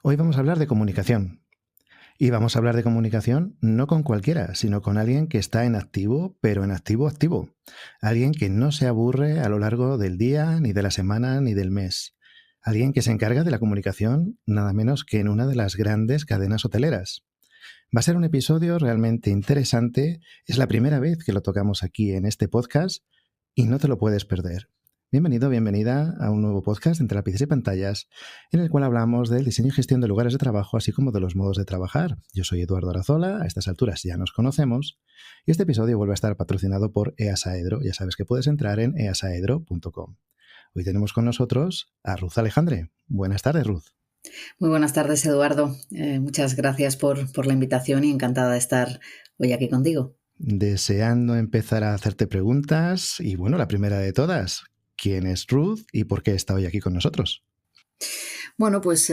Hoy vamos a hablar de comunicación. Y vamos a hablar de comunicación no con cualquiera, sino con alguien que está en activo, pero en activo activo. Alguien que no se aburre a lo largo del día, ni de la semana, ni del mes. Alguien que se encarga de la comunicación nada menos que en una de las grandes cadenas hoteleras. Va a ser un episodio realmente interesante. Es la primera vez que lo tocamos aquí en este podcast y no te lo puedes perder. Bienvenido, bienvenida a un nuevo podcast entre lápices y pantallas en el cual hablamos del diseño y gestión de lugares de trabajo, así como de los modos de trabajar. Yo soy Eduardo Arazola, a estas alturas ya nos conocemos, y este episodio vuelve a estar patrocinado por EASAEDRO. Ya sabes que puedes entrar en easaedro.com. Hoy tenemos con nosotros a Ruth Alejandre. Buenas tardes, Ruth. Muy buenas tardes, Eduardo. Muchas gracias por la invitación y encantada de estar hoy aquí contigo. Deseando empezar a hacerte preguntas y bueno, la primera de todas, ¿quién es Ruth y por qué está hoy aquí con nosotros? Bueno, pues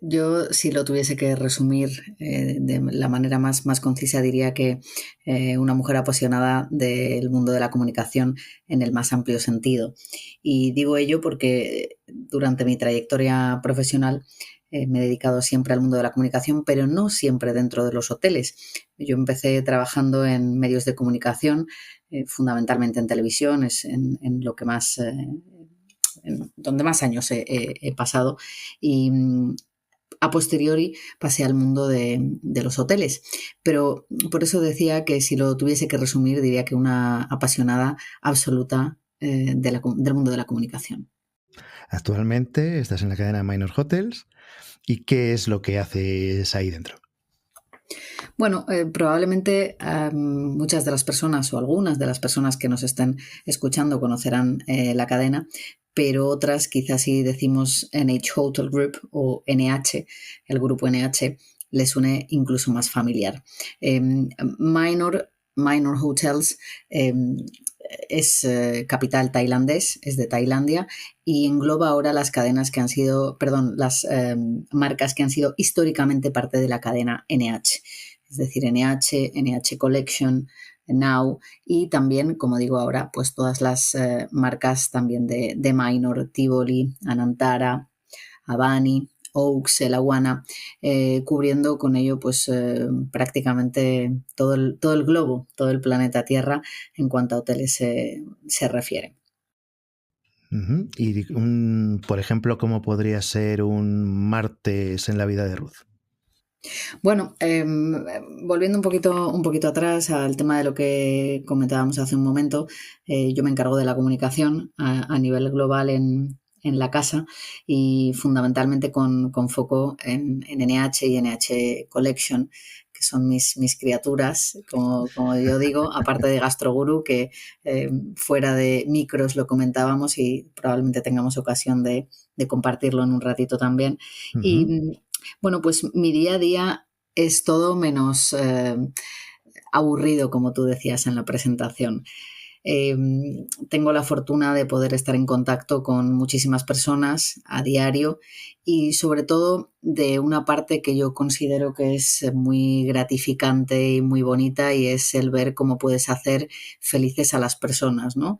yo si lo tuviese que resumir de la manera más concisa diría que una mujer apasionada del mundo de la comunicación en el más amplio sentido. Y digo ello porque durante mi trayectoria profesional me he dedicado siempre al mundo de la comunicación, pero no siempre dentro de los hoteles. Yo empecé trabajando en medios de comunicación, fundamentalmente en televisión, es en lo que más... donde más años he pasado y a posteriori pasé al mundo de los hoteles. Pero por eso decía que si lo tuviese que resumir diría que una apasionada absoluta del mundo de la comunicación. Actualmente estás en la cadena Minor Hotels. ¿Y qué es lo que haces ahí dentro? Bueno, probablemente muchas de las personas o algunas de las personas que nos estén escuchando conocerán la cadena, pero otras quizás si decimos NH Hotel Group o NH, el grupo NH, les suene incluso más familiar. Minor Hotels es capital tailandés, es de Tailandia y engloba ahora las cadenas que han sido, las marcas que han sido históricamente parte de la cadena NH. Es decir, NH Collection, Now y también, como digo ahora, pues todas las marcas también de Minor, Tivoli, Anantara, Avani, Oaks, El Aguana, cubriendo con ello pues prácticamente todo el globo, todo el planeta Tierra en cuanto a hoteles se refiere. Uh-huh. Y, por ejemplo, ¿cómo podría ser un martes en la vida de Ruth? Bueno, volviendo un poquito atrás al tema de lo que comentábamos hace un momento, yo me encargo de la comunicación a nivel global en la casa y fundamentalmente con foco en NH y NH Collection, que son mis criaturas, como yo digo, aparte de Gastroguru, que fuera de micros lo comentábamos y probablemente tengamos ocasión de compartirlo en un ratito también. Uh-huh. Y bueno, pues mi día a día es todo menos aburrido, como tú decías en la presentación. Tengo la fortuna de poder estar en contacto con muchísimas personas a diario y sobre todo de una parte que yo considero que es muy gratificante y muy bonita y es el ver cómo puedes hacer felices a las personas, ¿no?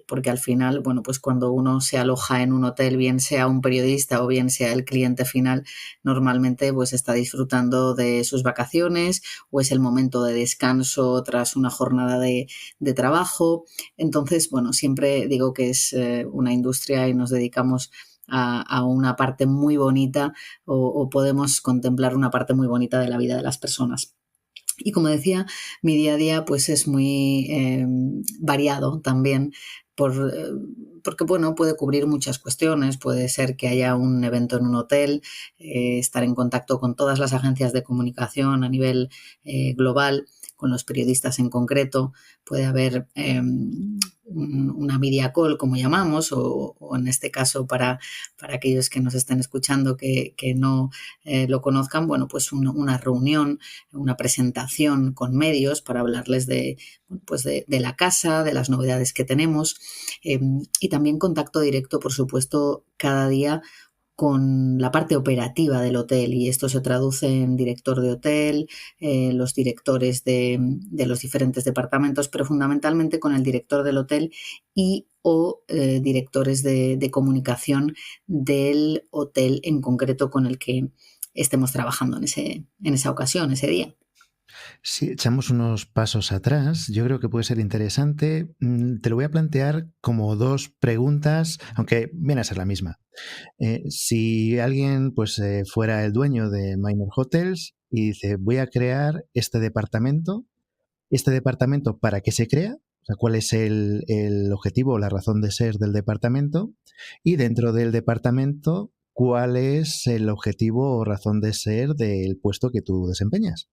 Porque al final, bueno, pues cuando uno se aloja en un hotel, bien sea un periodista o bien sea el cliente final, normalmente pues está disfrutando de sus vacaciones o es el momento de descanso tras una jornada de trabajo. Entonces, bueno, siempre digo que es una industria y nos dedicamos a una parte muy bonita o podemos contemplar una parte muy bonita de la vida de las personas. Y como decía, mi día a día pues es muy variado también porque bueno, puede cubrir muchas cuestiones, puede ser que haya un evento en un hotel, estar en contacto con todas las agencias de comunicación a nivel global, con los periodistas en concreto, puede haber una media call, como llamamos, o en este caso para aquellos que nos estén escuchando que no lo conozcan, bueno, pues una reunión, una presentación con medios para hablarles de la casa, de las novedades que tenemos y también contacto directo, por supuesto, cada día con la parte operativa del hotel, y esto se traduce en director de hotel, los directores de los diferentes departamentos, pero fundamentalmente con el director del hotel y o directores de comunicación del hotel en concreto con el que estemos trabajando en esa ocasión, ese día. Si echamos unos pasos atrás, yo creo que puede ser interesante. Te lo voy a plantear como dos preguntas, aunque viene a ser la misma. Si alguien pues fuera el dueño de Minor Hotels y dice, voy a crear este departamento ¿para qué se crea? O sea, ¿cuál es el objetivo o la razón de ser del departamento? Y dentro del departamento, ¿cuál es el objetivo o razón de ser del puesto que tú desempeñas?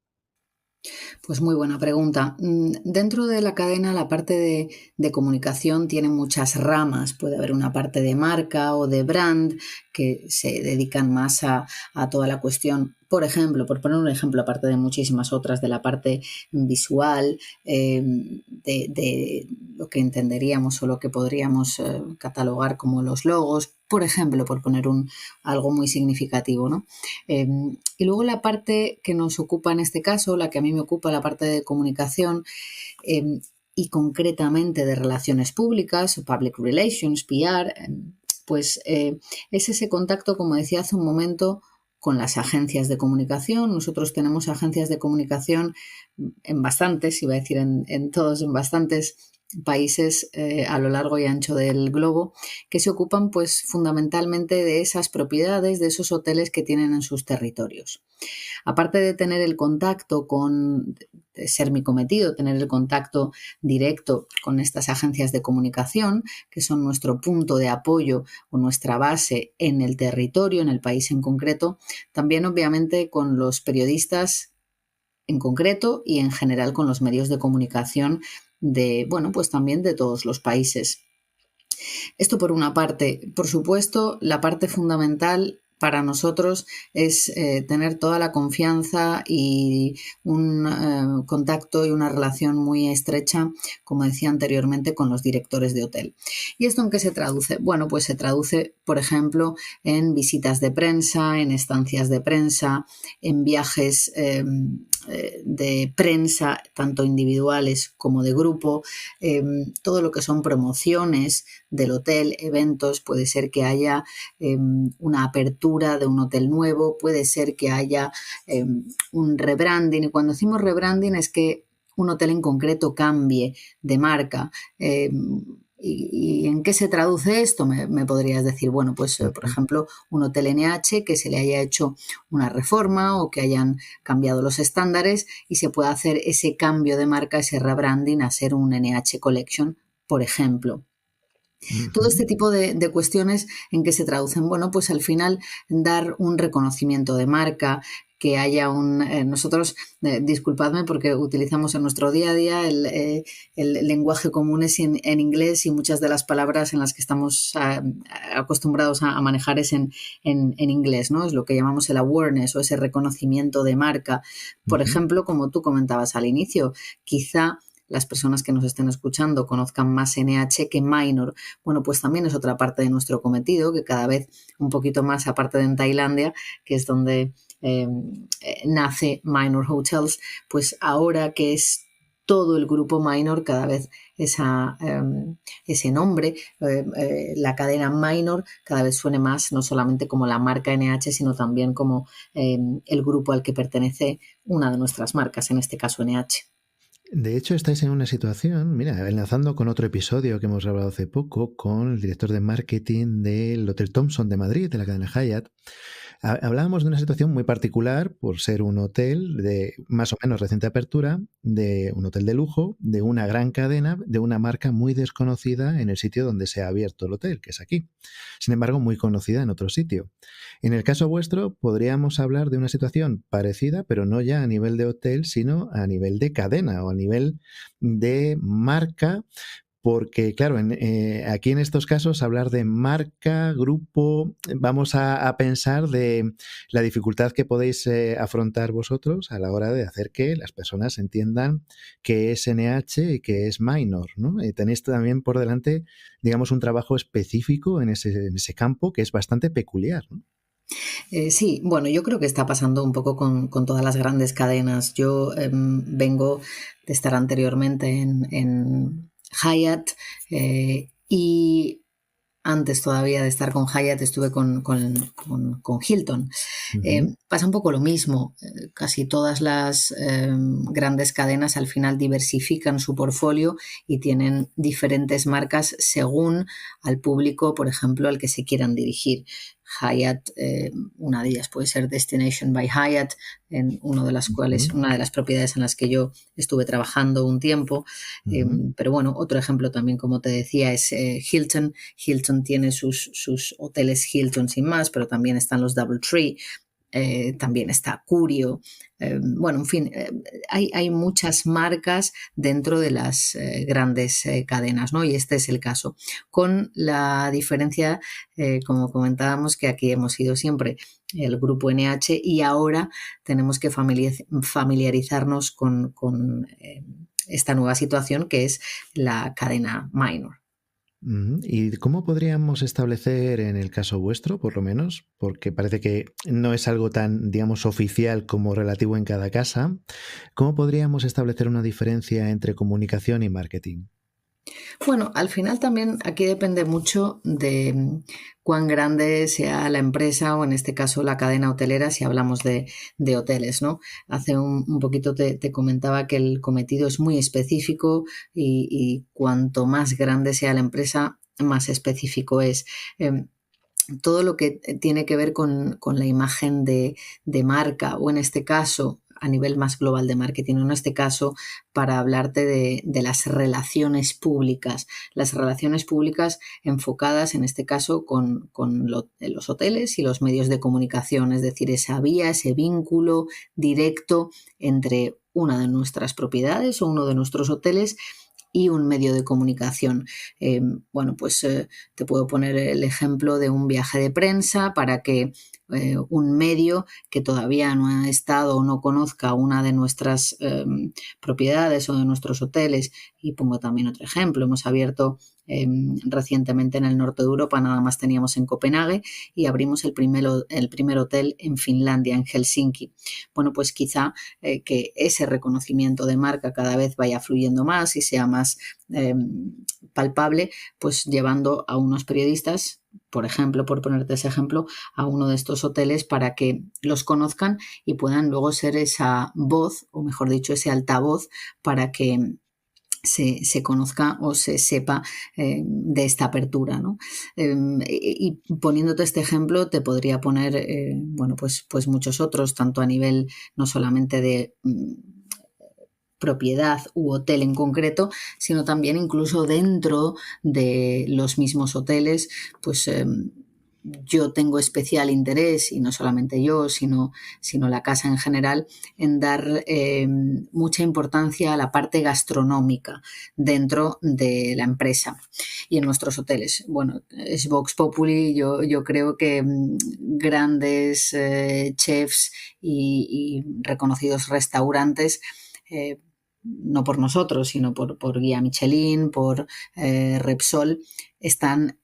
Pues muy buena pregunta. Dentro de la cadena, la parte de comunicación tiene muchas ramas. Puede haber una parte de marca o de brand que se dedican más a toda la cuestión. Por ejemplo, por poner un ejemplo, aparte de muchísimas otras, de la parte visual, de lo que entenderíamos o lo que podríamos catalogar como los logos, por ejemplo, por poner algo muy significativo, ¿no? Y luego la parte que nos ocupa en este caso, la que a mí me ocupa, la parte de comunicación, y concretamente de relaciones públicas, public relations, PR, pues es ese contacto, como decía hace un momento, con las agencias de comunicación. Nosotros tenemos agencias de comunicación en bastantes, iba a decir en todos, en bastantes países a lo largo y ancho del globo, que se ocupan pues fundamentalmente de esas propiedades, de esos hoteles que tienen en sus territorios. Aparte de tener el contacto de ser mi cometido, tener el contacto directo con estas agencias de comunicación, que son nuestro punto de apoyo o nuestra base en el territorio, en el país en concreto, también obviamente con los periodistas en concreto y en general con los medios de comunicación pues también de todos los países. Esto por una parte. Por supuesto, la parte fundamental para nosotros es tener toda la confianza y un contacto y una relación muy estrecha, como decía anteriormente, con los directores de hotel. ¿Y esto en qué se traduce? Bueno, pues se traduce, por ejemplo, en visitas de prensa, en estancias de prensa, en viajes de prensa, tanto individuales como de grupo, todo lo que son promociones del hotel, eventos, puede ser que haya una apertura de un hotel nuevo, puede ser que haya un rebranding, y cuando decimos rebranding es que un hotel en concreto cambie de marca. ¿Y en qué se traduce esto? Me podrías decir, bueno, pues por ejemplo, un hotel NH que se le haya hecho una reforma o que hayan cambiado los estándares y se pueda hacer ese cambio de marca, ese rebranding a ser un NH Collection, por ejemplo. Todo este tipo de cuestiones en que se traducen, bueno, pues al final dar un reconocimiento de marca, que haya nosotros, disculpadme porque utilizamos en nuestro día a día el lenguaje común es en inglés y muchas de las palabras en las que estamos acostumbrados a manejar es en inglés, ¿no? Es lo que llamamos el awareness o ese reconocimiento de marca. Por ejemplo, como tú comentabas al inicio, quizá las personas que nos estén escuchando conozcan más NH que Minor. Bueno, pues también es otra parte de nuestro cometido, que cada vez un poquito más, aparte de en Tailandia, que es donde nace Minor Hotels, pues ahora que es todo el grupo Minor, cada vez ese nombre, la cadena Minor, cada vez suene más, no solamente como la marca NH, sino también como el grupo al que pertenece una de nuestras marcas, en este caso NH. De hecho, estáis en una situación, mira, enlazando con otro episodio que hemos hablado hace poco con el director de marketing del Hotel Thompson de Madrid, de la cadena Hyatt. Hablábamos de una situación muy particular por ser un hotel de más o menos reciente apertura, de un hotel de lujo, de una gran cadena, de una marca muy desconocida en el sitio donde se ha abierto el hotel, que es aquí. Sin embargo, muy conocida en otro sitio. En el caso vuestro, podríamos hablar de una situación parecida, pero no ya a nivel de hotel, sino a nivel de cadena o a nivel de marca. Porque, claro, aquí en estos casos hablar de marca, grupo, vamos a pensar de la dificultad que podéis afrontar vosotros a la hora de hacer que las personas entiendan qué es NH y qué es Minor, ¿no? Tenéis también por delante, digamos, un trabajo específico en ese campo que es bastante peculiar, ¿no? Sí, bueno, yo creo que está pasando un poco con todas las grandes cadenas. Yo vengo de estar anteriormente en Hyatt y antes todavía de estar con Hyatt estuve con Hilton. Ujú, Pasa un poco lo mismo. Casi todas las grandes cadenas al final diversifican su portfolio y tienen diferentes marcas según al público, por ejemplo, al que se quieran dirigir. Hyatt, una de ellas puede ser Destination by Hyatt, en una de las cuales, ujú, una de las propiedades en las que yo estuve trabajando un tiempo. ujú, Pero bueno, otro ejemplo también, como te decía, es Hilton. Hilton tiene sus hoteles Hilton sin más, pero también están los DoubleTree, también está Curio. Bueno, en fin, hay muchas marcas dentro de las grandes cadenas, ¿no? Y este es el caso. Con la diferencia, como comentábamos, que aquí hemos sido siempre el grupo NH y ahora tenemos que familiarizarnos con esta nueva situación que es la cadena minor. ujú. ¿Y cómo podríamos establecer en el caso vuestro, por lo menos, porque parece que no es algo tan, digamos, oficial como relativo en cada casa, cómo podríamos establecer una diferencia entre comunicación y marketing? Bueno, al final también aquí depende mucho de cuán grande sea la empresa o en este caso la cadena hotelera si hablamos de hoteles, ¿no? Hace un poquito te comentaba que el cometido es muy específico y cuanto más grande sea la empresa, más específico es. Todo lo que tiene que ver con la imagen de marca o en este caso a nivel más global de marketing, o en este caso para hablarte de las relaciones públicas enfocadas en este caso con los hoteles y los medios de comunicación, es decir, esa vía, ese vínculo directo entre una de nuestras propiedades o uno de nuestros hoteles y un medio de comunicación. Bueno, pues te puedo poner el ejemplo de un viaje de prensa para que un medio que todavía no ha estado o no conozca una de nuestras propiedades o de nuestros hoteles, y pongo también otro ejemplo, hemos abierto recientemente en el norte de Europa, nada más teníamos en Copenhague y abrimos el primer hotel en Finlandia, en Helsinki. Bueno, pues quizá que ese reconocimiento de marca cada vez vaya fluyendo más y sea más palpable, pues llevando a unos periodistas, por ejemplo, por ponerte ese ejemplo, a uno de estos hoteles para que los conozcan y puedan luego ser esa voz, o mejor dicho, ese altavoz para que se conozca o se sepa de esta apertura, ¿no? Y poniéndote este ejemplo, te podría poner, bueno, pues muchos otros, tanto a nivel no solamente de propiedad u hotel en concreto, sino también incluso dentro de los mismos hoteles, pues yo tengo especial interés, y no solamente yo, sino la casa en general, en dar mucha importancia a la parte gastronómica dentro de la empresa y en nuestros hoteles. Bueno, es Vox Populi, yo creo que grandes chefs y reconocidos restaurantes no por nosotros, sino por Guía Michelin, por Repsol, están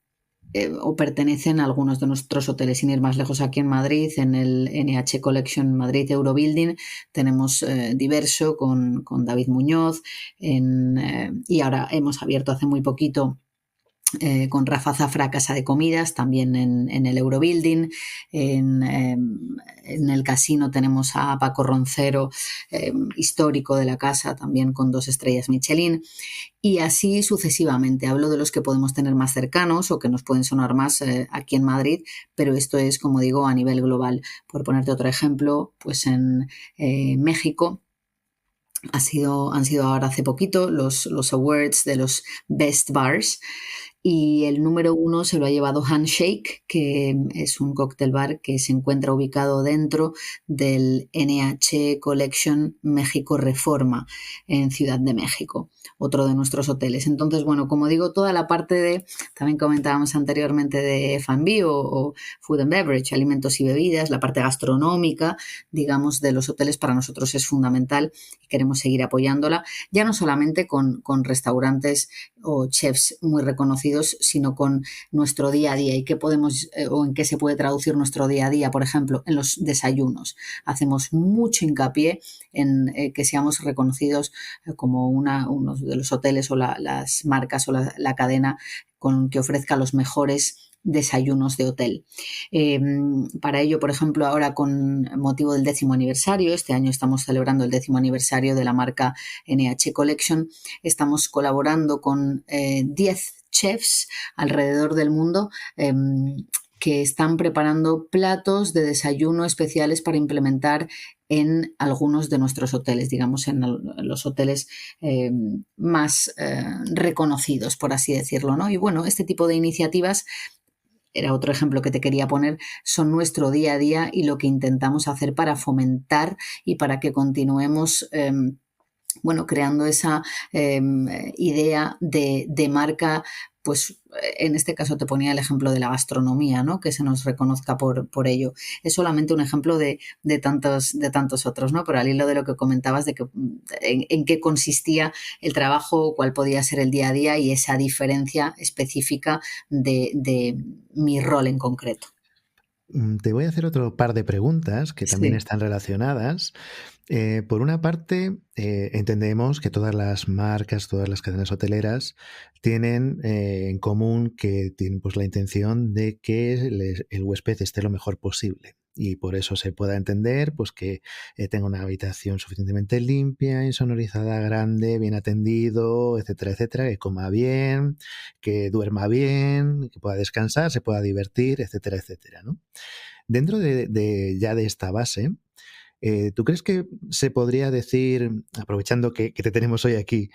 o pertenecen a algunos de nuestros hoteles. Sin ir más lejos, aquí en Madrid, en el NH Collection Madrid Eurobuilding, tenemos Diverso con David Muñoz y ahora hemos abierto hace muy poquito con Rafa Zafra Casa de Comidas, también en el Eurobuilding. En el casino tenemos a Paco Roncero, histórico de la casa, también con 2 estrellas Michelin. Y así sucesivamente. Hablo de los que podemos tener más cercanos o que nos pueden sonar más aquí en Madrid, pero esto es, como digo, a nivel global. Por ponerte otro ejemplo, pues en México han sido ahora hace poquito los awards de los Best Bars y el número 1 se lo ha llevado Handshake, que es un cóctel bar que se encuentra ubicado dentro del NH Collection México Reforma en Ciudad de México, otro de nuestros hoteles. Entonces, bueno, como digo, toda la parte también comentábamos anteriormente de F&B o Food and Beverage, alimentos y bebidas, la parte gastronómica, digamos, de los hoteles para nosotros es fundamental y queremos seguir apoyándola, ya no solamente con restaurantes o chefs muy reconocidos, reconocidos, sino con nuestro día a día y qué podemos o en qué se puede traducir nuestro día a día. Por ejemplo, en los desayunos. Hacemos mucho hincapié en que seamos reconocidos como uno de los hoteles o las marcas o la cadena que ofrezca los mejores desayunos de hotel. Para ello, por ejemplo, ahora con motivo del 10º aniversario, este año estamos celebrando el 10º aniversario de la marca NH Collection, estamos colaborando con 10 chefs alrededor del mundo que están preparando platos de desayuno especiales para implementar en algunos de nuestros hoteles, digamos en los hoteles más reconocidos, por así decirlo, ¿no? Y bueno, este tipo de iniciativas, era otro ejemplo que te quería poner, son nuestro día a día y lo que intentamos hacer para fomentar y para que continuemos creando esa idea de marca. Pues en este caso te ponía el ejemplo de la gastronomía, ¿no? Que se nos reconozca por ello. Es solamente un ejemplo de tantos otros, ¿no? Pero al hilo de lo que comentabas de que en qué consistía el trabajo, cuál podía ser el día a día y esa diferencia específica de mi rol en concreto. Te voy a hacer otro par de preguntas que también Sí. están relacionadas. Por una parte, entendemos que todas las marcas, todas las cadenas hoteleras tienen en común que tienen pues, la intención de que el huésped esté lo mejor posible. Y por eso se pueda entender pues, que tenga una habitación suficientemente limpia, insonorizada, grande, bien atendido, etcétera, etcétera, que coma bien, que duerma bien, que pueda descansar, se pueda divertir, etcétera, etcétera, ¿no? Dentro ya de esta base, ¿tú crees que se podría decir, aprovechando que te tenemos hoy aquí,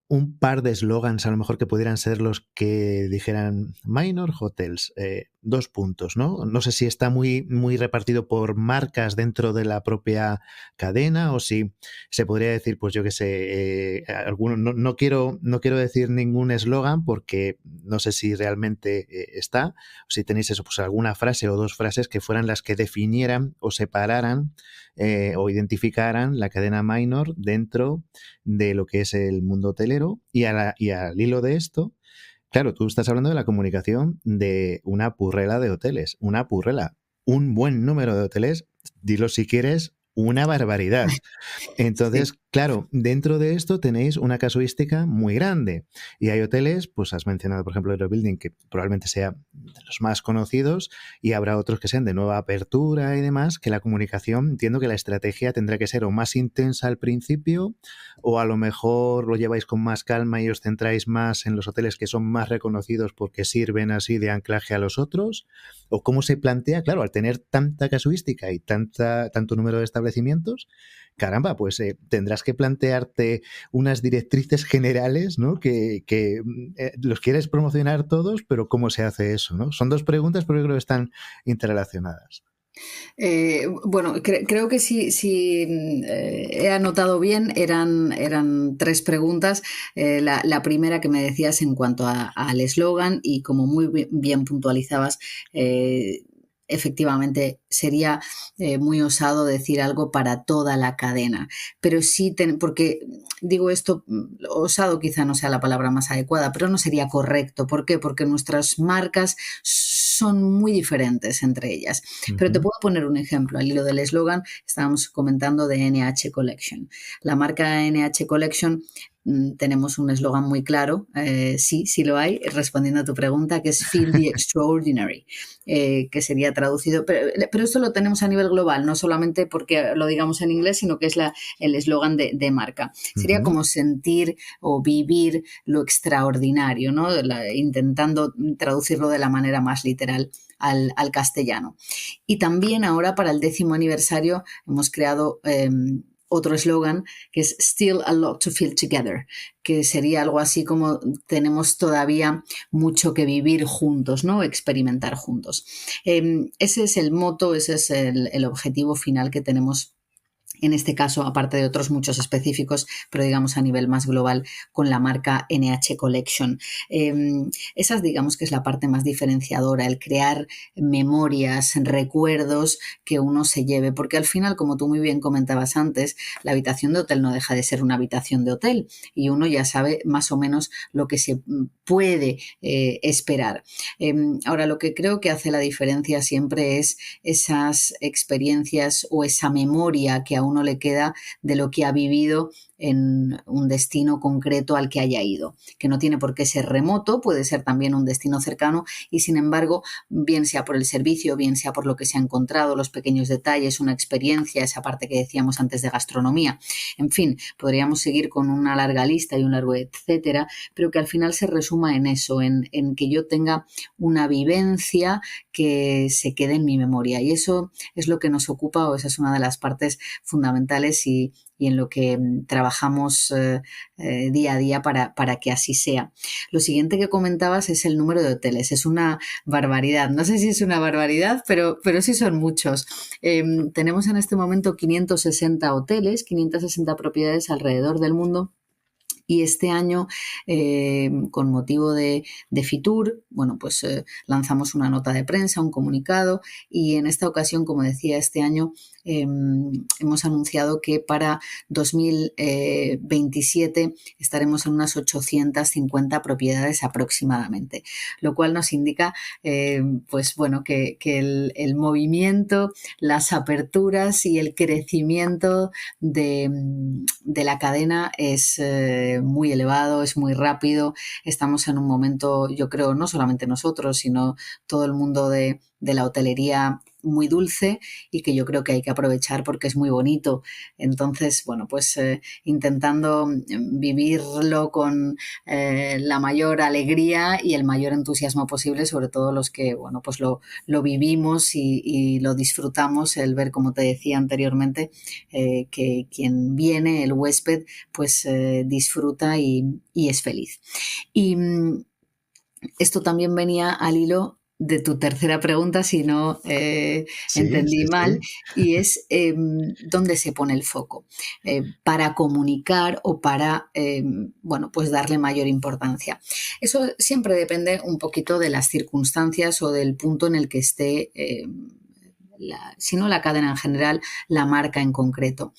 un par de eslogans a lo mejor que pudieran ser los que dijeran Minor Hotels, 2 puntos, ¿no? No sé si está muy, muy repartido por marcas dentro de la propia cadena o si se podría decir, pues yo qué sé, no quiero decir ningún eslogan porque no sé si realmente está, o si tenéis eso, pues alguna frase o 2 frases que fueran las que definieran o separaran o identificaran la cadena Minor dentro de lo que es el mundo hotelero y al hilo de esto, claro, tú estás hablando de la comunicación de una purrela de hoteles, una purrela, un buen número de hoteles, dilo si quieres, una barbaridad. Sí. Entonces, claro, dentro de esto tenéis una casuística muy grande y hay hoteles, pues has mencionado, por ejemplo, Aerobuilding, que probablemente sea de los más conocidos y habrá otros que sean de nueva apertura y demás, que la comunicación, entiendo que la estrategia tendrá que ser o más intensa al principio o a lo mejor lo lleváis con más calma y os centráis más en los hoteles que son más reconocidos porque sirven así de anclaje a los otros, o cómo se plantea, claro, al tener tanta casuística y tanto número de establecimientos, caramba, pues tendrás que plantearte unas directrices generales, ¿no? Que los quieres promocionar todos, pero ¿cómo se hace eso, no? Son 2 preguntas, pero yo creo que están interrelacionadas. Creo que sí, he anotado bien, eran 3 preguntas. La primera que me decías en cuanto al eslogan y como muy bien puntualizabas, efectivamente sería muy osado decir algo para toda la cadena, pero sí, porque digo esto, osado quizá no sea la palabra más adecuada, pero no sería correcto. ¿Por qué? Porque nuestras marcas son muy diferentes entre ellas. Pero te Uh-huh. puedo poner un ejemplo. Al hilo del eslogan, estábamos comentando de NH Collection. La marca NH Collection, tenemos un eslogan muy claro, sí lo hay, respondiendo a tu pregunta, que es Feel the Extraordinary, que sería traducido, pero esto lo tenemos a nivel global, no solamente porque lo digamos en inglés, sino que es el eslogan de marca. Sería Uh-huh. como sentir o vivir lo extraordinario, ¿no? Intentando traducirlo de la manera más literal al castellano. Y también ahora para el 10º aniversario hemos creado otro eslogan que es Still a lot to feel together, que sería algo así como tenemos todavía mucho que vivir juntos, ¿no? Experimentar juntos. Ese es el moto, ese es el objetivo final que tenemos en este caso, aparte de otros muchos específicos, pero digamos a nivel más global, con la marca NH Collection. Esa digamos que es la parte más diferenciadora, el crear memorias, recuerdos que uno se lleve, porque al final, como tú muy bien comentabas antes, la habitación de hotel no deja de ser una habitación de hotel y uno ya sabe más o menos lo que se puede esperar. Ahora, lo que creo que hace la diferencia siempre es esas experiencias o esa memoria que a uno le queda de lo que ha vivido en un destino concreto al que haya ido, que no tiene por qué ser remoto, puede ser también un destino cercano y sin embargo, bien sea por el servicio, bien sea por lo que se ha encontrado, los pequeños detalles, una experiencia, esa parte que decíamos antes de gastronomía, en fin, podríamos seguir con una larga lista y un largo etcétera, pero que al final se resuma en eso, en que yo tenga una vivencia que se quede en mi memoria y eso es lo que nos ocupa o esa es una de las partes fundamentales y en lo que trabajamos día a día para que así sea. Lo siguiente que comentabas es el número de hoteles. Es una barbaridad. No sé si es una barbaridad, pero sí son muchos. Tenemos en este momento 560 hoteles, 560 propiedades alrededor del mundo. Y este año, con motivo de Fitur, bueno, pues lanzamos una nota de prensa, un comunicado, y en esta ocasión, como decía, este año hemos anunciado que para 2027 estaremos en unas 850 propiedades aproximadamente, lo cual nos indica, pues bueno, que el movimiento, las aperturas y el crecimiento de la cadena es muy elevado, es muy rápido. Estamos en un momento, yo creo, no solamente nosotros, sino todo el mundo de la hotelería muy dulce y que yo creo que hay que aprovechar porque es muy bonito. Entonces, bueno, pues intentando vivirlo con la mayor alegría y el mayor entusiasmo posible, sobre todo los que, bueno, pues lo vivimos y lo disfrutamos, el ver, como te decía anteriormente, que quien viene, el huésped, pues disfruta y es feliz. Y esto también venía al hilo de tu tercera pregunta, si no Sí, entendí sí, mal, sí. y es dónde se pone el foco para comunicar o para, bueno, pues darle mayor importancia. Eso siempre depende un poquito de las circunstancias o del punto en el que esté, si no la cadena en general, la marca en concreto.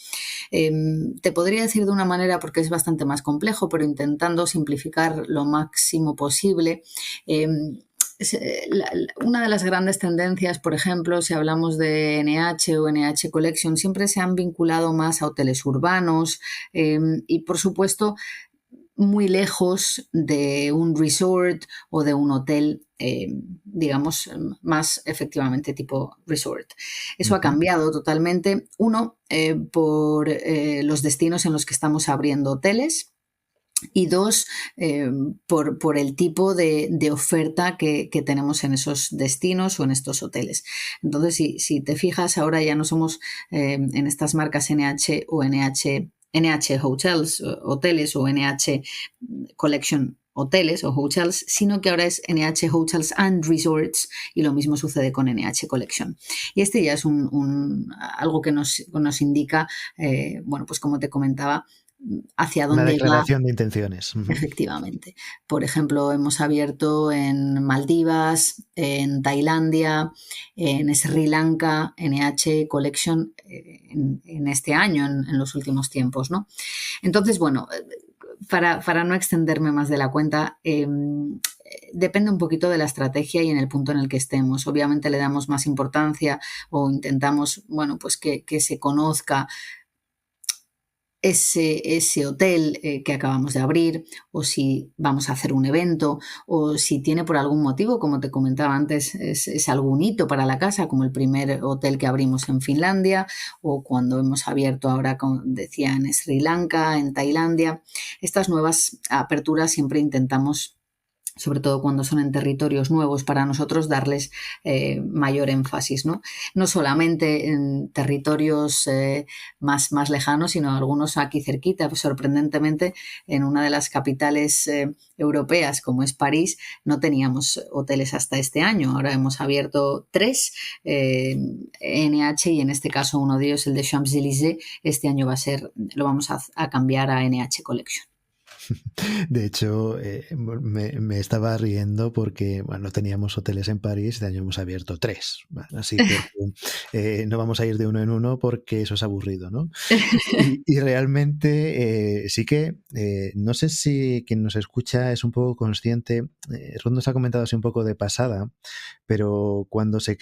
Te podría decir de una manera, porque es bastante más complejo, pero intentando simplificar lo máximo posible. Una de las grandes tendencias, por ejemplo, si hablamos de NH o NH Collection, siempre se han vinculado más a hoteles urbanos y, por supuesto, muy lejos de un resort o de un hotel, digamos, más efectivamente tipo resort. Eso ha Ujú. cambiado totalmente. Uno, por los destinos en los que estamos abriendo hoteles. Y dos, por el tipo de oferta que tenemos en esos destinos o en estos hoteles. Entonces, si te fijas, ahora ya no somos en estas marcas NH o NH Hotels, hoteles o NH Collection hoteles o hotels, sino que ahora es NH Hotels and Resorts y lo mismo sucede con NH Collection. Y este ya es algo que nos indica, bueno, pues como te comentaba, hacia Una dónde va. declaración de intenciones. Ujú. Efectivamente. Por ejemplo, hemos abierto en Maldivas, en Tailandia, en Sri Lanka, NH Collection en este año, en los últimos tiempos, ¿no? Entonces, bueno, para no extenderme más de la cuenta, depende un poquito de la estrategia y en el punto en el que estemos. Obviamente le damos más importancia o intentamos, bueno, pues que se conozca ese hotel que acabamos de abrir, o si vamos a hacer un evento, o si tiene por algún motivo, como te comentaba antes, es algún hito para la casa, como el primer hotel que abrimos en Finlandia, o cuando hemos abierto ahora, como decía, en Sri Lanka, en Tailandia. Estas nuevas aperturas siempre intentamos sobre todo cuando son en territorios nuevos para nosotros, darles mayor énfasis, ¿no? No solamente en territorios más lejanos, sino algunos aquí cerquita. Pues, sorprendentemente, en una de las capitales europeas, como es París, no teníamos hoteles hasta este año. Ahora hemos abierto 3 NH, y en este caso uno de ellos, el de Champs-Élysées, este año lo vamos a cambiar a NH Collection. De hecho, me estaba riendo porque no teníamos hoteles en París, este año hemos abierto 3. Así porque no vamos a ir de uno en uno porque eso es aburrido, ¿no? Y realmente sí que no sé si quien nos escucha es un poco consciente. Rod nos ha comentado así un poco de pasada, pero cuando se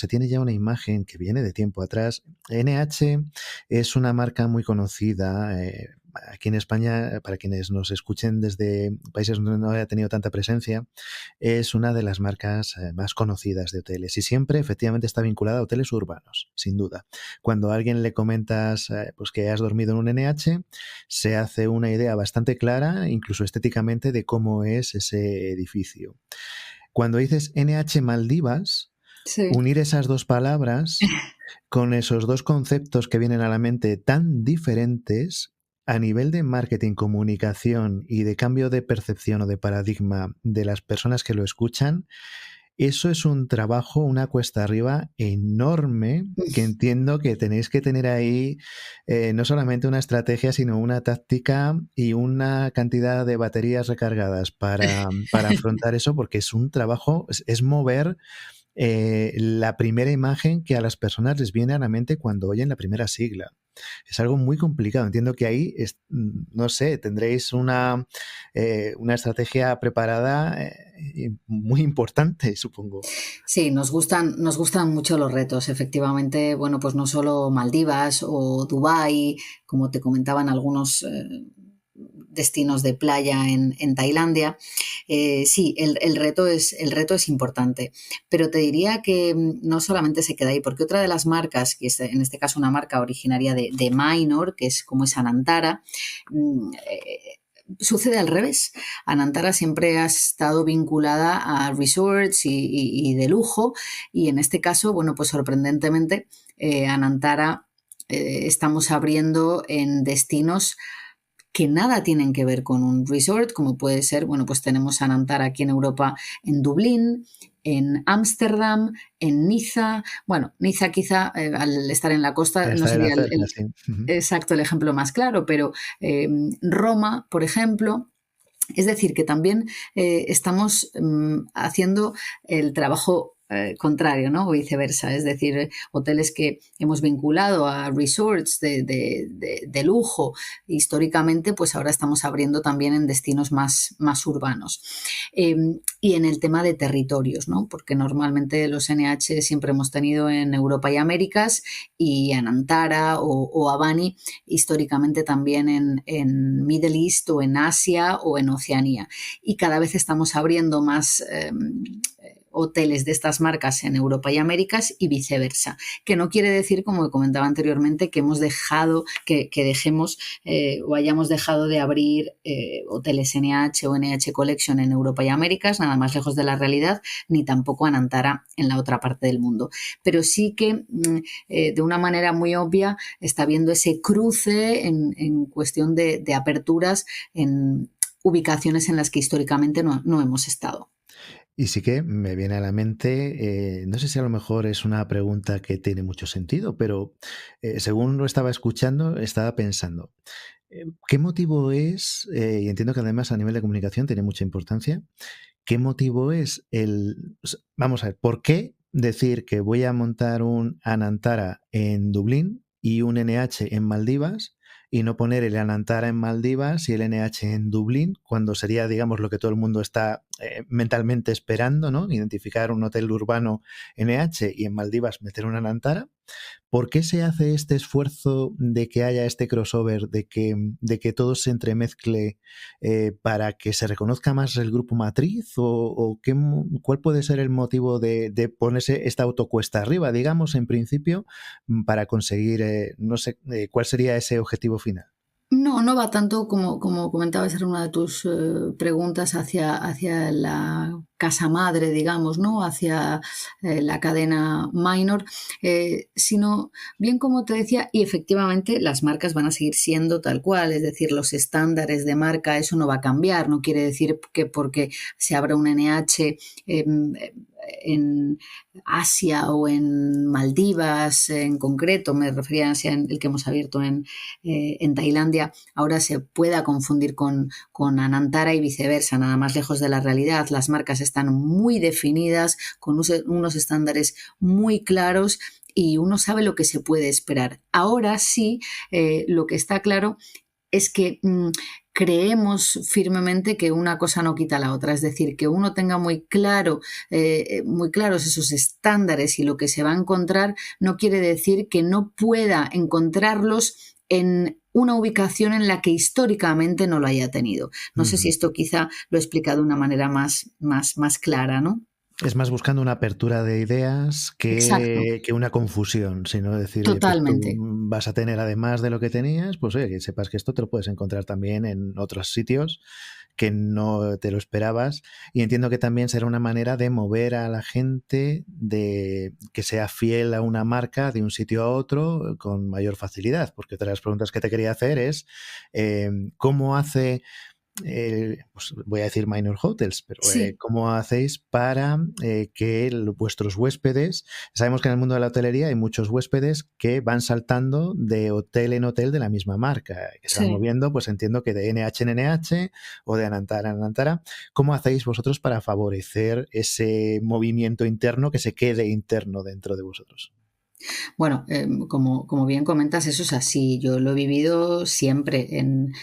tiene ya una imagen que viene de tiempo atrás. NH es una marca muy conocida. Aquí en España, para quienes nos escuchen desde países donde no haya tenido tanta presencia, es una de las marcas más conocidas de hoteles y siempre efectivamente está vinculada a hoteles urbanos, sin duda. Cuando a alguien le comentas pues que has dormido en un NH, se hace una idea bastante clara, incluso estéticamente, de cómo es ese edificio. Cuando dices NH Maldivas, Sí. unir esas dos palabras con esos dos conceptos que vienen a la mente tan diferentes a nivel de marketing, comunicación y de cambio de percepción o de paradigma de las personas que lo escuchan, eso es un trabajo, una cuesta arriba enorme que entiendo que tenéis que tener ahí no solamente una estrategia, sino una táctica y una cantidad de baterías recargadas para afrontar eso, porque es un trabajo, es mover la primera imagen que a las personas les viene a la mente cuando oyen la primera sigla. Es algo muy complicado. Entiendo que ahí, no sé, tendréis una estrategia preparada muy importante, supongo. Sí, nos gustan mucho los retos. Efectivamente, bueno, pues no solo Maldivas o Dubái, como te comentaban algunos destinos de playa en Tailandia. Sí, el reto es importante, pero te diría que no solamente se queda ahí, porque otra de las marcas, que es en este caso una marca originaria de Minor, que es como es Anantara, sucede al revés. Anantara siempre ha estado vinculada a resorts y de lujo, y en este caso, bueno, pues sorprendentemente, Anantara estamos abriendo en destinos que nada tienen que ver con un resort, como puede ser, bueno, pues tenemos Anantara aquí en Europa, en Dublín, en Ámsterdam, en Niza. Bueno, Niza quizá al estar en la costa Al no estar en la sería cerca, sí. exacto el ejemplo más claro, pero Roma, por ejemplo. Es decir, que también estamos haciendo el trabajo contrario, ¿no? O viceversa. Es decir, hoteles que hemos vinculado a resorts de lujo históricamente, pues ahora estamos abriendo también en destinos más urbanos. Eh, y en el tema de territorios, ¿no? Porque normalmente los NH siempre hemos tenido en Europa y Américas, y en Antara o Abani históricamente también en Middle East o en Asia o en Oceanía. Y cada vez estamos abriendo más hoteles de estas marcas en Europa y Américas y viceversa, que no quiere decir, como comentaba anteriormente, que hemos dejado, que dejemos o hayamos dejado de abrir hoteles NH o NH Collection en Europa y Américas, nada más lejos de la realidad, ni tampoco Anantara en la otra parte del mundo. Pero sí que de una manera muy obvia está habiendo ese cruce en cuestión de aperturas en ubicaciones en las que históricamente no hemos estado. Y sí que me viene a la mente, no sé si a lo mejor es una pregunta que tiene mucho sentido, pero según lo estaba escuchando, estaba pensando, ¿qué motivo es, y entiendo que además a nivel de comunicación tiene mucha importancia, qué motivo es vamos a ver, ¿por qué decir que voy a montar un Anantara en Dublín y un NH en Maldivas y no poner el Anantara en Maldivas y el NH en Dublín, cuando sería, digamos, lo que todo el mundo está mentalmente esperando, ¿no? Identificar un hotel urbano NH y en Maldivas meter un Anantara? ¿Por qué se hace este esfuerzo de que haya este crossover, de que todo se entremezcle para que se reconozca más el grupo matriz? ¿O cuál puede ser el motivo de ponerse esta autocuesta arriba, digamos, en principio, para conseguir, no sé, cuál sería ese objetivo final? No, no va tanto como comentabas, era una de tus preguntas hacia la casa madre, digamos, ¿no? Hacia la cadena minor, sino bien como te decía, y efectivamente las marcas van a seguir siendo tal cual, es decir, los estándares de marca, eso no va a cambiar, no quiere decir que porque se abra un NH en Asia o en Maldivas en concreto, me refería a Asia, en el que hemos abierto en Tailandia, ahora se pueda confundir con Anantara y viceversa, nada más lejos de la realidad. Las marcas están muy definidas, con unos estándares muy claros y uno sabe lo que se puede esperar. Ahora sí, lo que está claro es que creemos firmemente que una cosa no quita la otra, es decir, que uno tenga muy claros esos estándares y lo que se va a encontrar no quiere decir que no pueda encontrarlos en una ubicación en la que históricamente no lo haya tenido. No sé si Ujú. esto quizá lo he explicado de una manera más clara, ¿no? Es más buscando una apertura de ideas Exacto, que una confusión, sino decir, oye, pues tú totalmente. vas a tener además de lo que tenías, pues oye, que sepas que esto te lo puedes encontrar también en otros sitios que no te lo esperabas. Y entiendo que también será una manera de mover a la gente de que sea fiel a una marca de un sitio a otro con mayor facilidad. Porque otra de las preguntas que te quería hacer es ¿cómo hace pues voy a decir minor hotels, pero Sí. ¿cómo hacéis para que vuestros huéspedes, sabemos que en el mundo de la hotelería hay muchos huéspedes que van saltando de hotel en hotel de la misma marca, que se van Sí. moviendo, pues entiendo que de NH en NH o de Anantara en Anantara. ¿Cómo hacéis vosotros para favorecer ese movimiento interno que se quede interno dentro de vosotros? Bueno, como bien comentas, eso es así. Yo lo he vivido siempre en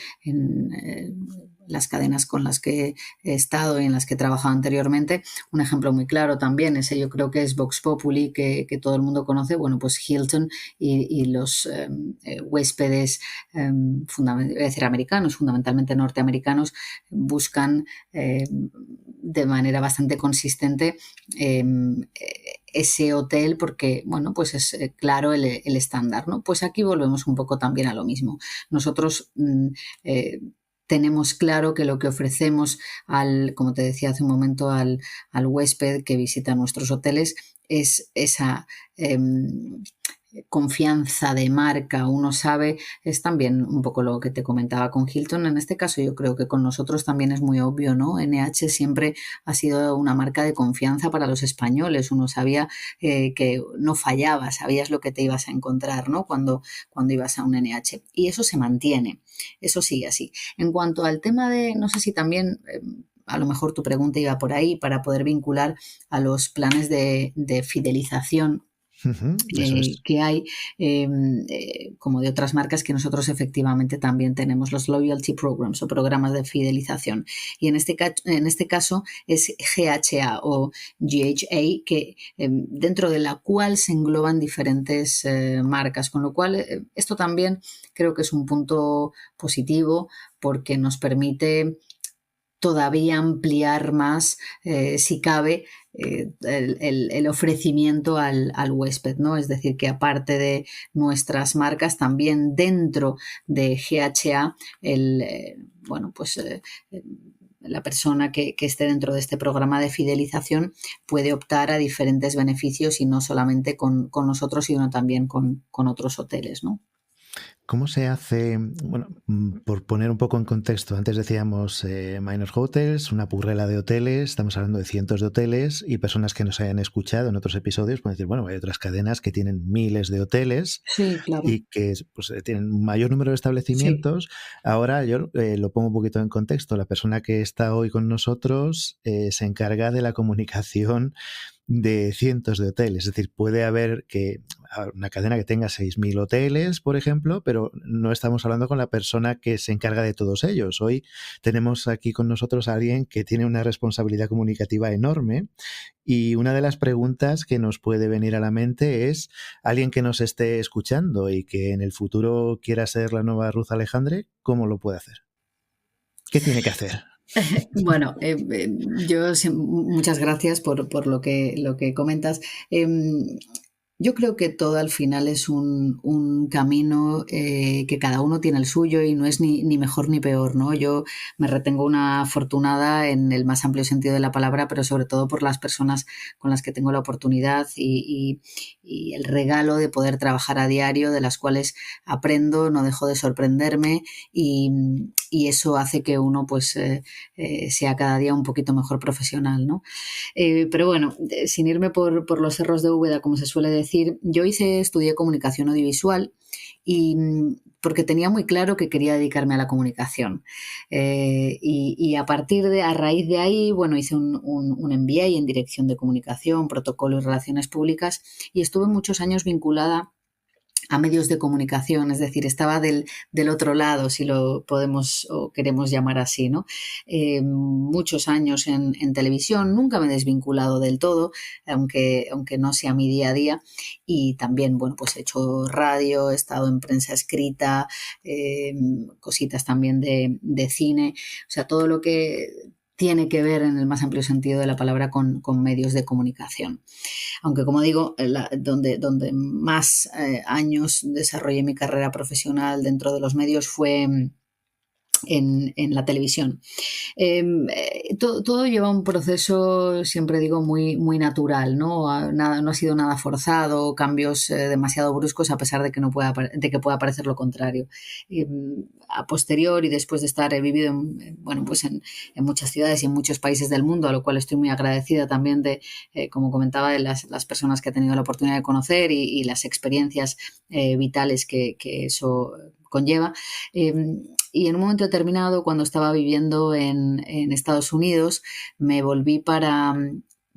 las cadenas con las que he estado y en las que he trabajado anteriormente. Un ejemplo muy claro también, ese yo creo que es Vox Populi, que todo el mundo conoce. Bueno, pues Hilton y los huéspedes, voy a decir americanos, fundamentalmente norteamericanos, buscan de manera bastante consistente eh, ese hotel porque, bueno, pues es claro el estándar, ¿no? Pues aquí volvemos un poco también a lo mismo. Nosotros tenemos claro que lo que ofrecemos como te decía hace un momento, al huésped que visita nuestros hoteles es esa confianza de marca, uno sabe, es también un poco lo que te comentaba con Hilton. En este caso yo creo que con nosotros también es muy obvio, ¿no? NH siempre ha sido una marca de confianza para los españoles, uno sabía que no fallaba, sabías lo que te ibas a encontrar, ¿no? Cuando ibas a un NH. Y eso se mantiene, eso sigue así. En cuanto al tema de, no sé si también... a lo mejor tu pregunta iba por ahí para poder vincular a los planes de fidelización Ujú, eso es. que hay, como de otras marcas que nosotros efectivamente también tenemos, los loyalty programs o programas de fidelización. Y en este caso es GHA o GHA, que dentro de la cual se engloban diferentes marcas, con lo cual esto también creo que es un punto positivo porque nos permite todavía ampliar más, si cabe, el ofrecimiento al huésped, ¿no? Es decir, que aparte de nuestras marcas, también dentro de GHA, bueno, pues la persona que esté dentro de este programa de fidelización puede optar a diferentes beneficios y no solamente con nosotros, sino también con otros hoteles, ¿no? ¿Cómo se hace? Bueno, por poner un poco en contexto, antes decíamos minor hotels, una purrela de hoteles, estamos hablando de cientos de hoteles y personas que nos hayan escuchado en otros episodios pueden decir, bueno, hay otras cadenas que tienen miles de hoteles Sí, claro. y que pues, tienen un mayor número de Sí. establecimientos. Ahora yo lo pongo un poquito en contexto. La persona que está hoy con nosotros se encarga de la comunicación de cientos de hoteles. Es decir, puede haber una cadena que tenga 6.000 hoteles, por ejemplo, pero no estamos hablando con la persona que se encarga de todos ellos. Hoy tenemos aquí con nosotros a alguien que tiene una responsabilidad comunicativa enorme y una de las preguntas que nos puede venir a la mente es alguien que nos esté escuchando y que en el futuro quiera ser la nueva Ruth Alejandre, ¿cómo lo puede hacer? ¿Qué tiene que hacer? Bueno, muchas gracias por lo que comentas. Yo creo que todo al final es un camino que cada uno tiene el suyo y no es ni mejor ni peor, ¿no? Yo me retengo una afortunada en el más amplio sentido de la palabra, pero sobre todo por las personas con las que tengo la oportunidad y el regalo de poder trabajar a diario, de las cuales aprendo, no dejo de sorprenderme y, y eso hace que uno pues sea cada día un poquito mejor profesional, ¿no? Pero bueno, sin irme por los cerros de Úbeda, como se suele decir, yo estudié comunicación audiovisual y porque tenía muy claro que quería dedicarme a la comunicación. Y a raíz de ahí, bueno, hice un MBA en dirección de comunicación, protocolo y relaciones públicas y estuve muchos años vinculada a medios de comunicación, es decir, estaba del otro lado, si lo podemos o queremos llamar así, ¿no? Muchos años en televisión, nunca me he desvinculado del todo, aunque no sea mi día a día, y también, bueno, pues he hecho radio, he estado en prensa escrita, cositas también de cine, o sea, todo lo que tiene que ver en el más amplio sentido de la palabra con medios de comunicación. Aunque, como digo, donde más años desarrollé mi carrera profesional dentro de los medios fue en la televisión. Todo lleva un proceso, siempre digo, muy natural, ¿no? No ha sido nada forzado, cambios demasiado bruscos, a pesar de que, de que pueda parecer lo contrario. A posteriori, después de estar, he vivido bueno, pues en muchas ciudades y en muchos países del mundo, a lo cual estoy muy agradecida también de, como comentaba, de las personas que he tenido la oportunidad de conocer y las experiencias vitales que eso conlleva. Y en un momento determinado, cuando estaba viviendo en Estados Unidos, me volví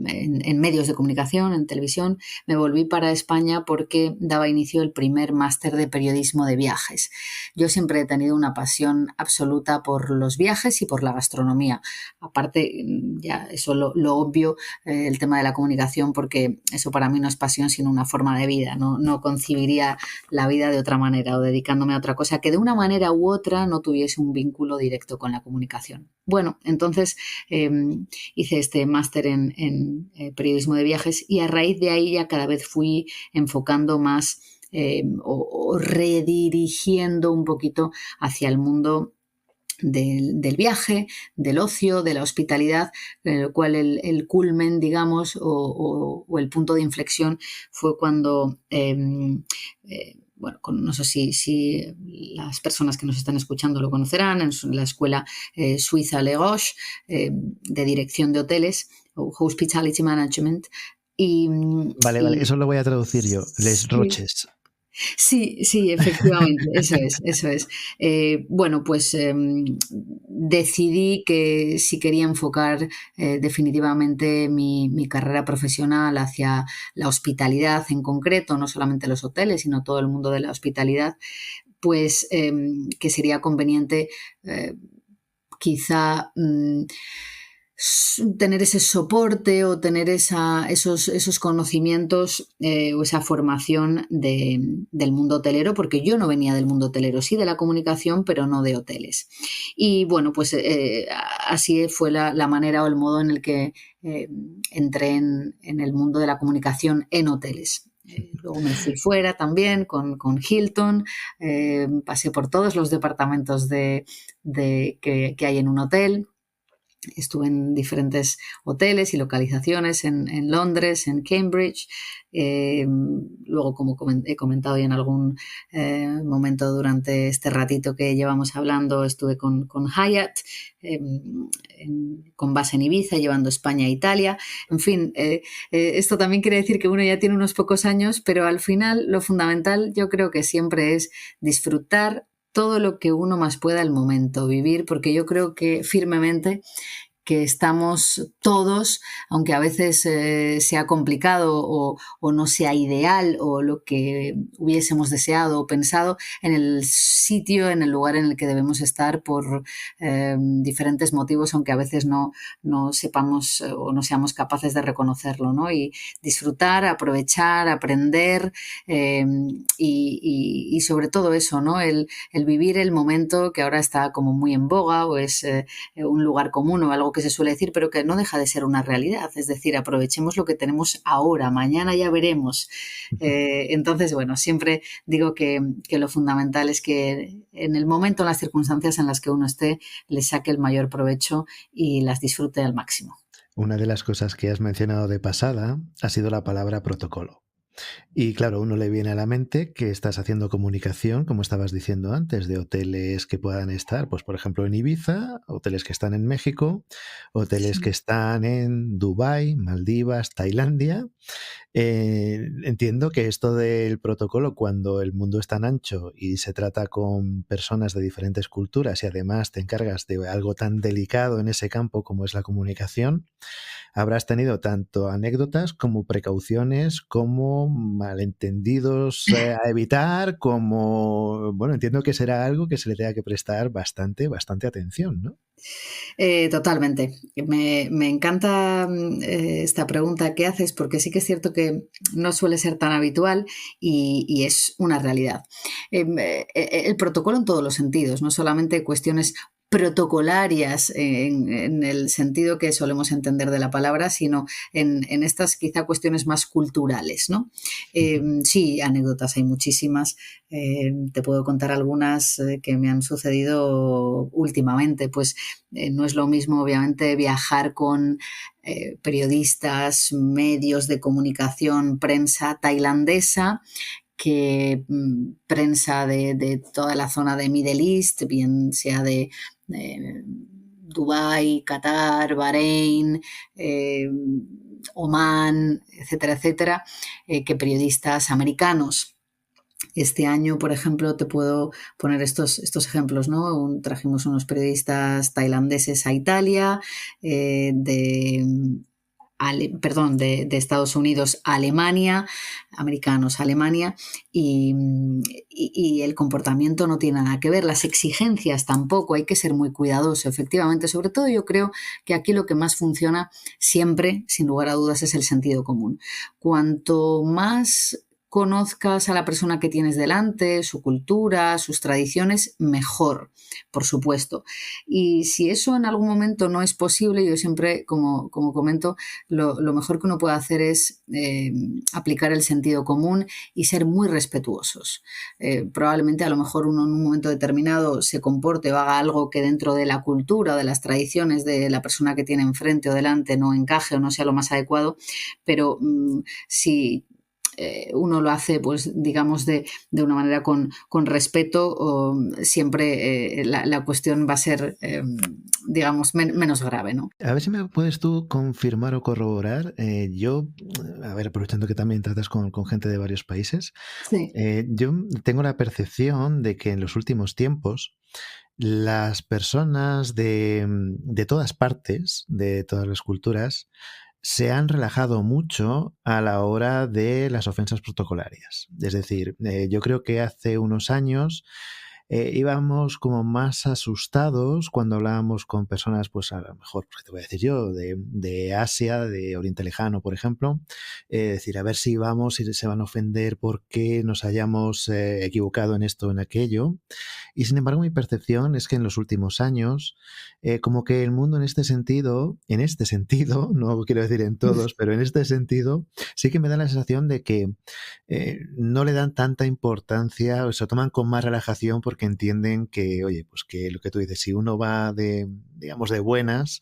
en medios de comunicación, en televisión, me volví para España porque daba inicio el primer máster de periodismo de viajes. Yo siempre he tenido una pasión absoluta por los viajes y por la gastronomía. Aparte, ya eso lo obvio, el tema de la comunicación, porque eso para mí no es pasión, sino una forma de vida. No concibiría la vida de otra manera o dedicándome a otra cosa que de una manera u otra no tuviese un vínculo directo con la comunicación. Bueno, entonces hice este máster en periodismo de viajes y a raíz de ahí ya cada vez fui enfocando más o redirigiendo un poquito hacia el mundo del viaje, del ocio, de la hospitalidad, en el cual el culmen, digamos, o el punto de inflexión fue cuando bueno, no sé si las personas que nos están escuchando lo conocerán, en la escuela suiza Le Roche de dirección de hoteles, o Hospitality Management. Vale, eso lo voy a traducir yo, Les Sí. Roches. Sí, efectivamente, eso es. Bueno, pues decidí que si quería enfocar definitivamente mi carrera profesional hacia la hospitalidad en concreto, no solamente los hoteles, sino todo el mundo de la hospitalidad, pues que sería conveniente quizá tener ese soporte o tener esos conocimientos o esa formación del mundo hotelero, porque yo no venía del mundo hotelero, sí de la comunicación, pero no de hoteles. Y bueno, pues así fue la manera o el modo en el que entré en el mundo de la comunicación en hoteles. Luego me fui fuera también con Hilton, pasé por todos los departamentos que hay en un hotel. Estuve en diferentes hoteles y localizaciones en Londres, en Cambridge. Luego, como he comentado ya en algún momento durante este ratito que llevamos hablando, estuve con Hyatt, con base en Ibiza, llevando España e Italia. En fin, esto también quiere decir que uno ya tiene unos pocos años, pero al final lo fundamental yo creo que siempre es disfrutar todo lo que uno más pueda al momento, vivir, porque yo creo que firmemente que estamos todos, aunque a veces sea complicado o no sea ideal o lo que hubiésemos deseado o pensado, en el sitio, en el lugar en el que debemos estar por diferentes motivos, aunque a veces no sepamos o no seamos capaces de reconocerlo, ¿no? Y disfrutar, aprovechar, aprender y sobre todo eso, ¿no? El vivir el momento que ahora está como muy en boga o es un lugar común o algo algo que se suele decir, pero que no deja de ser una realidad. Es decir, aprovechemos lo que tenemos ahora, mañana ya veremos. Entonces, bueno, siempre digo que lo fundamental es que en el momento, en las circunstancias en las que uno esté, le saque el mayor provecho y las disfrute al máximo. Una de las cosas que has mencionado de pasada ha sido la palabra protocolo. Y claro, uno le viene a la mente que estás haciendo comunicación, como estabas diciendo antes, de hoteles que puedan estar, pues por ejemplo en Ibiza, hoteles que están en México, hoteles que Sí. están en Dubái, Maldivas, Tailandia. Entiendo que esto del protocolo, cuando el mundo es tan ancho y se trata con personas de diferentes culturas y además te encargas de algo tan delicado en ese campo como es la comunicación, habrás tenido tanto anécdotas como precauciones, como malentendidos a evitar, como, bueno, entiendo que será algo que se le tenga que prestar bastante, bastante atención, ¿no? Totalmente. Me encanta esta pregunta que haces porque sí que es cierto que no suele ser tan habitual y es una realidad. El protocolo en todos los sentidos, no solamente cuestiones protocolarias en el sentido que solemos entender de la palabra, sino en estas quizá cuestiones más culturales, ¿no? Ujú. Sí, anécdotas hay muchísimas. Te puedo contar algunas que me han sucedido últimamente. Pues no es lo mismo, obviamente, viajar con periodistas, medios de comunicación, prensa tailandesa que prensa de toda la zona de Middle East, bien sea de Dubái, Qatar, Bahrein, Omán, etcétera, etcétera, que periodistas americanos. Este año, por ejemplo, te puedo poner estos ejemplos, ¿no? Trajimos unos periodistas tailandeses a Italia, de Estados Unidos a Alemania, americanos a Alemania, y el comportamiento no tiene nada que ver, las exigencias tampoco, hay que ser muy cuidadoso, efectivamente. Sobre todo yo creo que aquí lo que más funciona siempre, sin lugar a dudas, es el sentido común. Cuanto más conozcas a la persona que tienes delante, su cultura, sus tradiciones, mejor, por supuesto. Y si eso en algún momento no es posible, yo siempre, como comento, lo mejor que uno puede hacer es aplicar el sentido común y ser muy respetuosos. Probablemente a lo mejor uno en un momento determinado se comporte o haga algo que dentro de la cultura o de las tradiciones de la persona que tiene enfrente o delante no encaje o no sea lo más adecuado, pero si uno lo hace, pues digamos, de una manera con respeto, o siempre la cuestión va a ser, digamos, menos grave, ¿no? A ver si me puedes tú confirmar o corroborar. Yo, a ver, aprovechando que también tratas con gente de varios países, Sí. yo tengo la percepción de que en los últimos tiempos las personas de todas partes, de todas las culturas, se han relajado mucho a la hora de las ofensas protocolarias. Es decir, yo creo que hace unos años íbamos como más asustados cuando hablábamos con personas, pues a lo mejor, pues, te voy a decir yo, de Asia, de Oriente Lejano, por ejemplo, decir, a ver si vamos y se van a ofender porque nos hayamos equivocado en esto o en aquello. Y sin embargo, mi percepción es que en los últimos años, como que el mundo en este sentido, no quiero decir en todos, pero en este sentido, sí que me da la sensación de que no le dan tanta importancia, o se lo toman con más relajación porque entienden que, oye, pues que lo que tú dices, si uno va de, digamos, de buenas,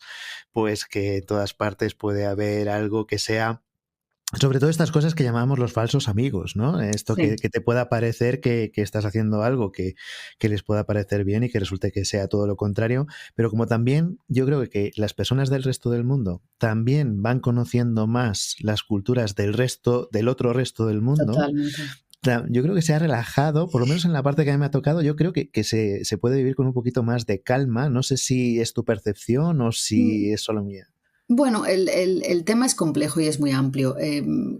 pues que en todas partes puede haber algo que sea, sobre todo estas cosas que llamamos los falsos amigos, ¿no? Esto Sí. que te pueda parecer que estás haciendo algo que les pueda parecer bien y que resulte que sea todo lo contrario, pero como también yo creo que las personas del resto del mundo también van conociendo más las culturas del resto, del otro resto del mundo, Totalmente. yo creo que se ha relajado, por lo menos en la parte que a mí me ha tocado, yo creo que se puede vivir con un poquito más de calma. No sé si es tu percepción o si Mm, es solo mía. Bueno, el tema es complejo y es muy amplio.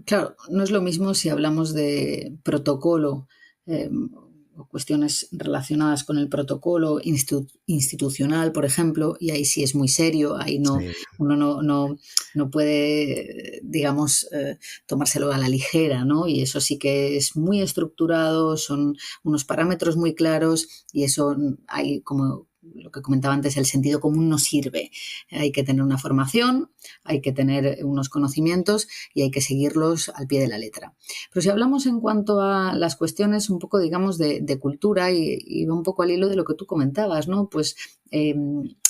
Claro, no es lo mismo si hablamos de protocolo, o cuestiones relacionadas con el protocolo institucional, por ejemplo, y ahí sí es muy serio, ahí no, Sí. uno no puede, digamos, tomárselo a la ligera, ¿no? Y eso sí que es muy estructurado, son unos parámetros muy claros y eso hay como lo que comentaba antes, el sentido común no sirve. Hay que tener una formación, hay que tener unos conocimientos y hay que seguirlos al pie de la letra. Pero si hablamos en cuanto a las cuestiones un poco, digamos, de cultura y un poco al hilo de lo que tú comentabas, ¿no? Pues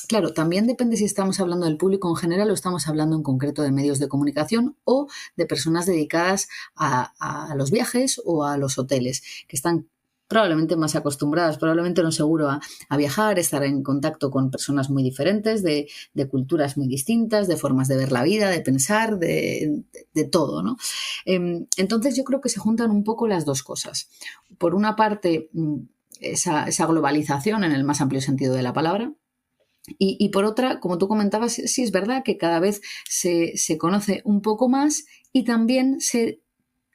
claro, también depende si estamos hablando del público en general o estamos hablando en concreto de medios de comunicación o de personas dedicadas a los viajes o a los hoteles, que están probablemente más acostumbradas, probablemente no seguro a viajar, estar en contacto con personas muy diferentes, de culturas muy distintas, de formas de ver la vida, de pensar, de todo, ¿no? Entonces yo creo que se juntan un poco las dos cosas. Por una parte, esa globalización en el más amplio sentido de la palabra, y por otra, como tú comentabas, sí es verdad que cada vez se conoce un poco más y también se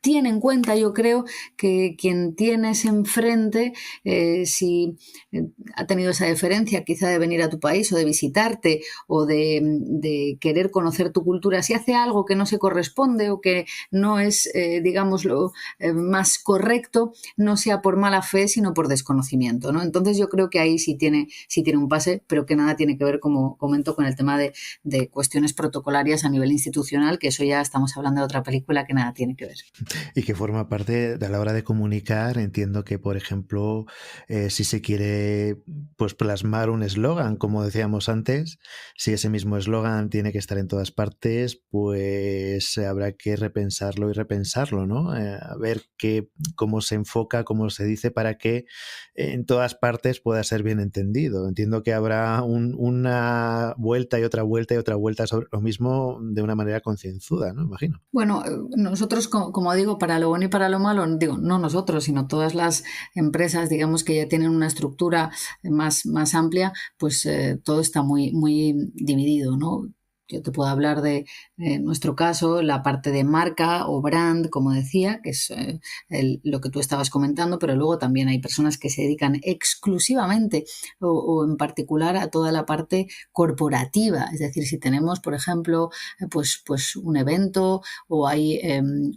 tiene en cuenta, yo creo, que quien tienes enfrente, si ha tenido esa deferencia quizá de venir a tu país o de visitarte o de querer conocer tu cultura, si hace algo que no se corresponde o que no es, digamos, lo más correcto, no sea por mala fe, sino por desconocimiento, ¿no? Entonces yo creo que ahí sí tiene un pase, pero que nada tiene que ver, como comento, con el tema de cuestiones protocolarias a nivel institucional, que eso ya estamos hablando de otra película que nada tiene que ver. Y que forma parte de a la hora de comunicar. Entiendo que, por ejemplo, si se quiere pues plasmar un eslogan, como decíamos antes, si ese mismo eslogan tiene que estar en todas partes, pues habrá que repensarlo y repensarlo, ¿no? A ver cómo se enfoca, cómo se dice, para que en todas partes pueda ser bien entendido. Entiendo que habrá una vuelta y otra vuelta y otra vuelta sobre lo mismo de una manera concienzuda, ¿no? Imagino. Bueno, nosotros, como digo, para lo bueno y para lo malo, digo, no nosotros, sino todas las empresas, digamos, que ya tienen una estructura más amplia, pues todo está muy dividido, ¿no? Yo te puedo hablar de, en nuestro caso, la parte de marca o brand, como decía, que es lo que tú estabas comentando, pero luego también hay personas que se dedican exclusivamente o en particular a toda la parte corporativa. Es decir, si tenemos, por ejemplo, pues un evento o hay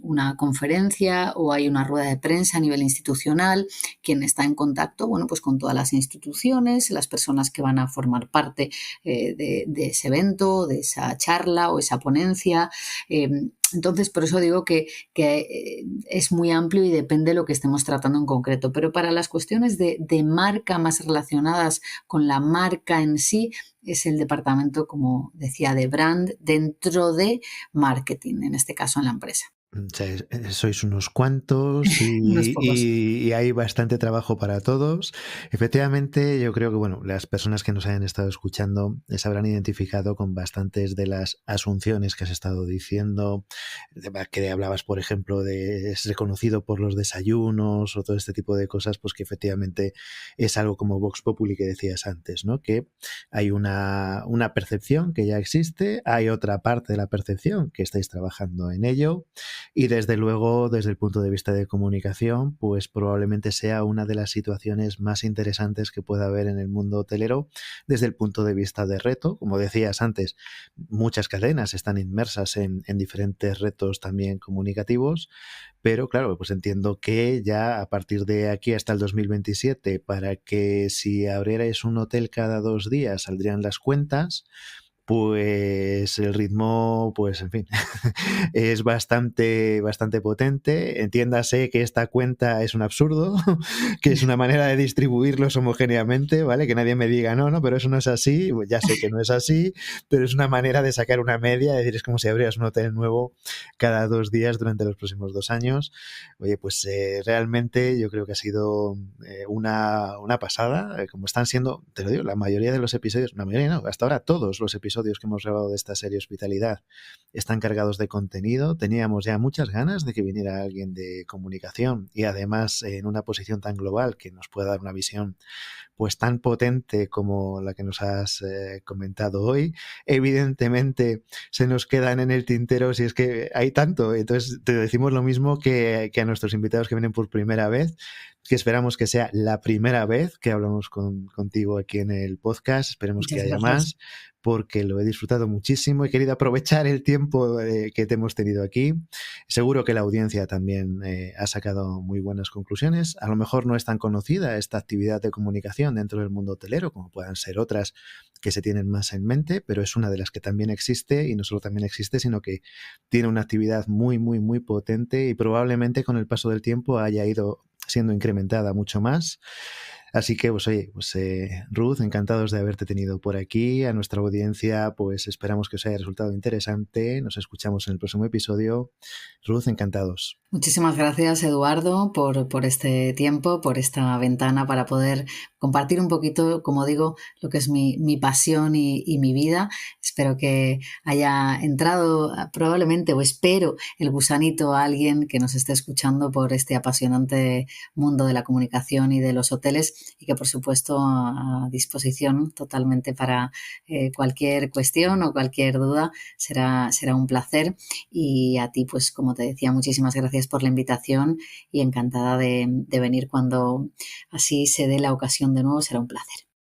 una conferencia o hay una rueda de prensa a nivel institucional, quien está en contacto, bueno, pues con todas las instituciones, las personas que van a formar parte de ese evento, de esa charla o esa ponencia. Entonces, por eso digo que es muy amplio y depende de lo que estemos tratando en concreto. Pero para las cuestiones de marca más relacionadas con la marca en sí, es el departamento, como decía, de brand dentro de marketing, en este caso en la empresa. O sea, sois unos cuantos Unos pocos. y hay bastante trabajo para todos. Efectivamente, yo creo que bueno, las personas que nos hayan estado escuchando se habrán identificado con bastantes de las asunciones que has estado diciendo, que hablabas, por ejemplo, de es reconocido por los desayunos o todo este tipo de cosas, pues que efectivamente es algo como Vox Populi que decías antes, ¿no? Que hay una percepción que ya existe, hay otra parte de la percepción que estáis trabajando en ello. Y desde luego, desde el punto de vista de comunicación, pues probablemente sea una de las situaciones más interesantes que pueda haber en el mundo hotelero desde el punto de vista de reto. Como decías antes, muchas cadenas están inmersas en diferentes retos también comunicativos, pero claro, pues entiendo que ya a partir de aquí hasta el 2027, para que si abrierais un hotel cada 2 días saldrían las cuentas, pues el ritmo, pues en fin, es bastante potente. Entiéndase que esta cuenta es un absurdo, que es una manera de distribuirlos homogéneamente, ¿vale? Que nadie me diga, no, pero eso no es así. Pues ya sé que no es así, pero es una manera de sacar una media, es decir, es como si abrieras un hotel nuevo cada 2 días durante los próximos 2 años. Oye, pues realmente yo creo que ha sido una pasada, como están siendo, te lo digo, la mayoría de los episodios, la mayoría no, hasta ahora todos los episodios que hemos grabado de esta serie Hospitalidad están cargados de contenido. Teníamos ya muchas ganas de que viniera alguien de comunicación y además en una posición tan global que nos pueda dar una visión pues tan potente como la que nos has comentado hoy. Evidentemente se nos quedan en el tintero si es que hay tanto, entonces te decimos lo mismo que a nuestros invitados que vienen por primera vez, que esperamos que sea la primera vez que hablamos contigo aquí en el podcast. Esperemos Muchas que haya gracias. más, porque lo he disfrutado muchísimo. He querido aprovechar el tiempo que te hemos tenido aquí. Seguro que la audiencia también ha sacado muy buenas conclusiones. A lo mejor no es tan conocida esta actividad de comunicación dentro del mundo hotelero como puedan ser otras que se tienen más en mente, pero es una de las que también existe, y no solo también existe, sino que tiene una actividad muy, muy, muy potente y probablemente con el paso del tiempo haya ido siendo incrementada mucho más. Así que, pues oye, Ruth, encantados de haberte tenido por aquí. A nuestra audiencia, pues esperamos que os haya resultado interesante. Nos escuchamos en el próximo episodio. Ruth, encantados. Muchísimas gracias, Eduardo, por este tiempo, por esta ventana para poder compartir un poquito, como digo, lo que es mi pasión y mi vida. Espero que haya entrado probablemente, o espero, el gusanito a alguien que nos esté escuchando por este apasionante mundo de la comunicación y de los hoteles, y que, por supuesto, a disposición totalmente para cualquier cuestión o cualquier duda. Será un placer. Y a ti, pues como te decía, muchísimas gracias por la invitación y encantada de venir cuando así se dé la ocasión de nuevo. Será un placer.